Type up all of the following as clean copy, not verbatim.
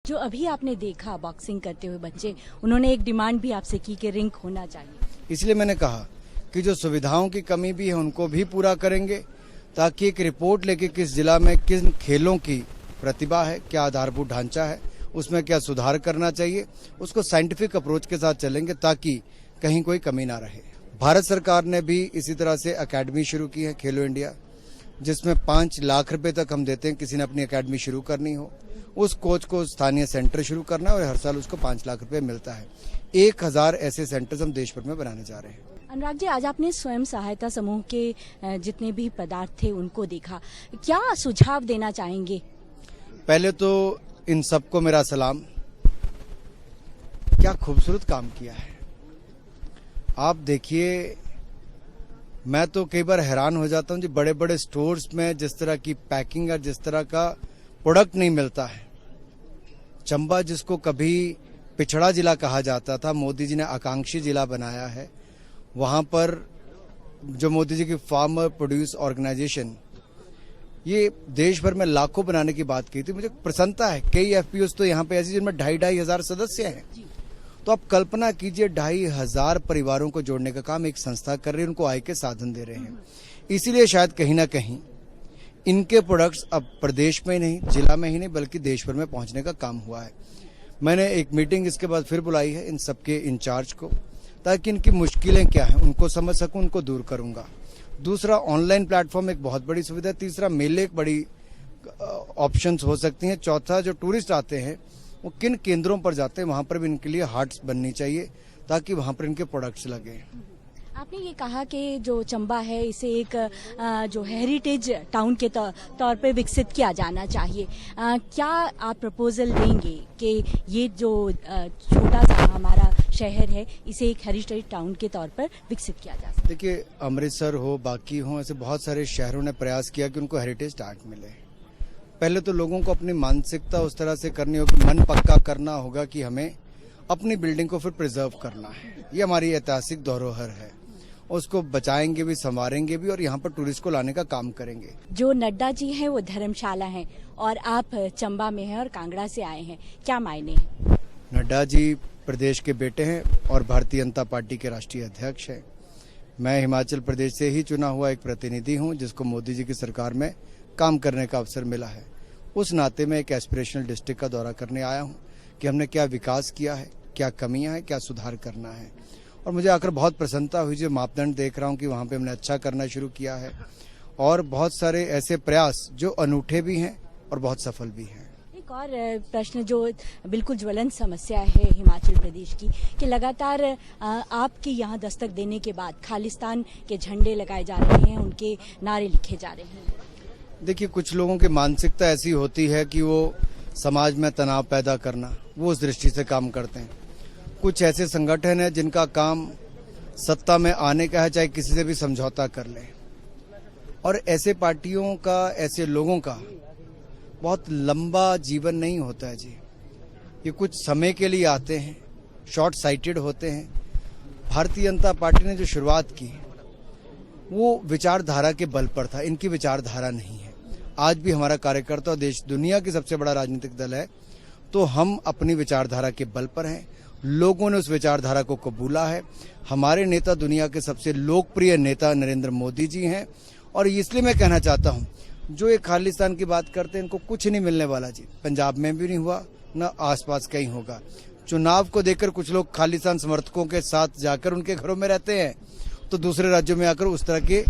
जो अभी आपने देखा बॉक्सिंग करते हुए बच्चे, उन्होंने एक डिमांड भी आपसे की कि रिंग होना चाहिए। इसलिए मैंने कहा कि जो सुविधाओं की कमी भी है उनको भी पूरा करेंगे, ताकि एक रिपोर्ट लेके किस जिला में किन खेलों की प्रतिभा है, क्या आधारभूत ढांचा है, उसमें क्या सुधार करना चाहिए, उसको साइंटिफिक अप्रोच के साथ चलेंगे ताकि कहीं कोई कमी ना रहे। भारत सरकार ने भी इसी तरह से अकेडमी शुरू की है, खेलो इंडिया, जिसमें 5 लाख रुपए तक हम देते हैं। किसी ने अपनी अकेडमी शुरू करनी हो, उस कोच को स्थानीय सेंटर शुरू करना है और हर साल उसको 5 लाख रुपए मिलता है। 1000 ऐसे सेंटर्स हम देश भर में बनाने जा रहे हैं। अनुराग जी, आज आपने स्वयं सहायता समूह के जितने भी पदार्थ थे उनको देखा, क्या सुझाव देना चाहेंगे? पहले तो इन सबको मेरा सलाम। क्या खूबसूरत काम किया है। आप देखिए, मैं तो कई बार हैरान हो जाता हूं जी, बड़े बड़े स्टोर्स में जिस तरह की पैकिंग और जिस तरह का प्रोडक्ट नहीं मिलता है। चंबा, जिसको कभी पिछड़ा जिला कहा जाता था, मोदी जी ने आकांक्षी जिला बनाया है। वहां पर जो मोदी जी की फार्मर प्रोड्यूस ऑर्गेनाइजेशन, ये देश भर में लाखों बनाने की बात की थी। मुझे प्रसन्नता है, कई एफपीओs तो यहाँ पे ऐसी जिनमें 2,500 सदस्य हैं। तो आप कल्पना कीजिए, 2,500 परिवारों को जोड़ने का काम एक संस्था कर रही है, उनको आय के साधन दे रहे हैं। इसीलिए शायद कहीं ना कहीं इनके प्रोडक्ट्स अब प्रदेश में ही नहीं, जिला में ही नहीं, बल्कि देश भर में पहुंचने का काम हुआ है। मैंने एक मीटिंग इसके बाद फिर बुलाई है इन सबके इंचार्ज को, ताकि इनकी मुश्किलें क्या हैं उनको समझ सकूं, उनको दूर करूंगा। दूसरा, ऑनलाइन प्लेटफॉर्म एक बहुत बड़ी सुविधा है। तीसरा, मेले एक बड़ी ऑप्शंस हो सकती हैं। चौथा, जो टूरिस्ट आते हैं वो किन केंद्रों पर जाते हैं, वहां पर भी इनके लिए हाट्स बननी चाहिए, ताकि वहां पर इनके प्रोडक्ट्स लगे। आपने ये कहा कि जो चंबा है इसे एक जो हेरिटेज टाउन के तौर पे विकसित किया जाना चाहिए। क्या आप प्रपोजल देंगे कि ये जो छोटा सा हमारा शहर है, इसे एक हेरिटेज टाउन के तौर पर विकसित किया जा सके? देखिए, अमृतसर हो, बाकी हो, ऐसे बहुत सारे शहरों ने प्रयास किया कि उनको हेरिटेज टैग मिले। पहले तो लोगों को अपनी मानसिकता उस तरह से करनी होगी, मन पक्का करना होगा कि हमें अपनी बिल्डिंग को फिर प्रिजर्व करना है। ये हमारी ऐतिहासिक धरोहर है, उसको बचाएंगे भी, संवारेंगे भी, और यहाँ पर टूरिस्ट को लाने का काम करेंगे। जो नड्डा जी हैं वो धर्मशाला हैं और आप चंबा में हैं और कांगड़ा से आए हैं, क्या मायने हैं? नड्डा जी प्रदेश के बेटे हैं और भारतीय जनता पार्टी के राष्ट्रीय अध्यक्ष हैं। मैं हिमाचल प्रदेश से ही चुना हुआ एक प्रतिनिधि हूं, जिसको मोदी जी की सरकार में काम करने का अवसर मिला है। उस नाते में एक एस्पिरेशनल डिस्ट्रिक्ट का दौरा करने आया हूं कि हमने क्या विकास किया है, क्या कमियां हैं, क्या सुधार करना है। और मुझे आकर बहुत प्रसन्नता हुई, जो मापदंड देख रहा हूं कि वहां पे हमने अच्छा करना शुरू किया है, और बहुत सारे ऐसे प्रयास जो अनूठे भी हैं और बहुत सफल भी हैं। एक और प्रश्न जो बिल्कुल ज्वलंत समस्या है हिमाचल प्रदेश की, कि लगातार आपके यहाँ दस्तक देने के बाद खालिस्तान के झंडे लगाए जा रहे हैं, उनके नारे लिखे जा रहे हैं। देखिए, कुछ लोगों की मानसिकता ऐसी होती है कि वो समाज में तनाव पैदा करना, वो उस दृष्टि से काम करते हैं। कुछ ऐसे संगठन हैं जिनका काम सत्ता में आने का है, चाहे किसी से भी समझौता कर ले। और ऐसे पार्टियों का, ऐसे लोगों का बहुत लंबा जीवन नहीं होता है जी। ये कुछ समय के लिए आते हैं, शॉर्ट साइटेड होते हैं। भारतीय जनता पार्टी ने जो शुरुआत की वो विचारधारा के बल पर था, इनकी विचारधारा नहीं है। आज भी हमारा कार्यकर्ता देश दुनिया की सबसे बड़ा राजनीतिक दल है, तो हम अपनी विचारधारा के बल पर हैं। लोगों ने उस विचारधारा को कबूला है। हमारे नेता दुनिया के सबसे लोकप्रिय नेता नरेंद्र मोदी जी हैं, और इसलिए मैं कहना चाहता हूं, जो ये खालिस्तान की बात करते हैं, इनको कुछ नहीं मिलने वाला जी। पंजाब में भी नहीं हुआ, न आसपास कहीं होगा। चुनाव को देखकर कुछ लोग खालिस्तान समर्थकों के साथ जाकर उनके घरों में रहते हैं, तो दूसरे राज्यों में आकर उस तरह के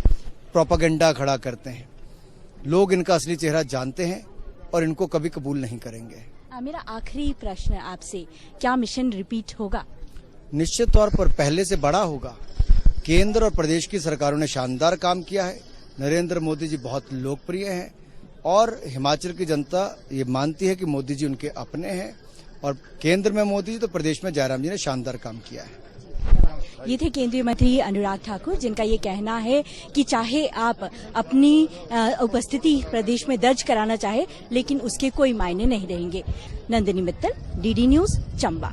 प्रोपेगेंडा खड़ा करते हैं। लोग इनका असली चेहरा जानते हैं और इनको कभी कबूल नहीं करेंगे। मेरा आखिरी प्रश्न आपसे, क्या मिशन रिपीट होगा? निश्चित तौर पर पहले से बड़ा होगा। केंद्र और प्रदेश की सरकारों ने शानदार काम किया है। नरेंद्र मोदी जी बहुत लोकप्रिय हैं और हिमाचल की जनता ये मानती है कि मोदी जी उनके अपने हैं, और केंद्र में मोदी जी तो प्रदेश में जयराम जी ने शानदार काम किया है। ये थे केंद्रीय मंत्री अनुराग ठाकुर, जिनका ये कहना है कि चाहे आप अपनी उपस्थिति प्रदेश में दर्ज कराना चाहे, लेकिन उसके कोई मायने नहीं रहेंगे। Nandini Mittal, DD news, Chamba.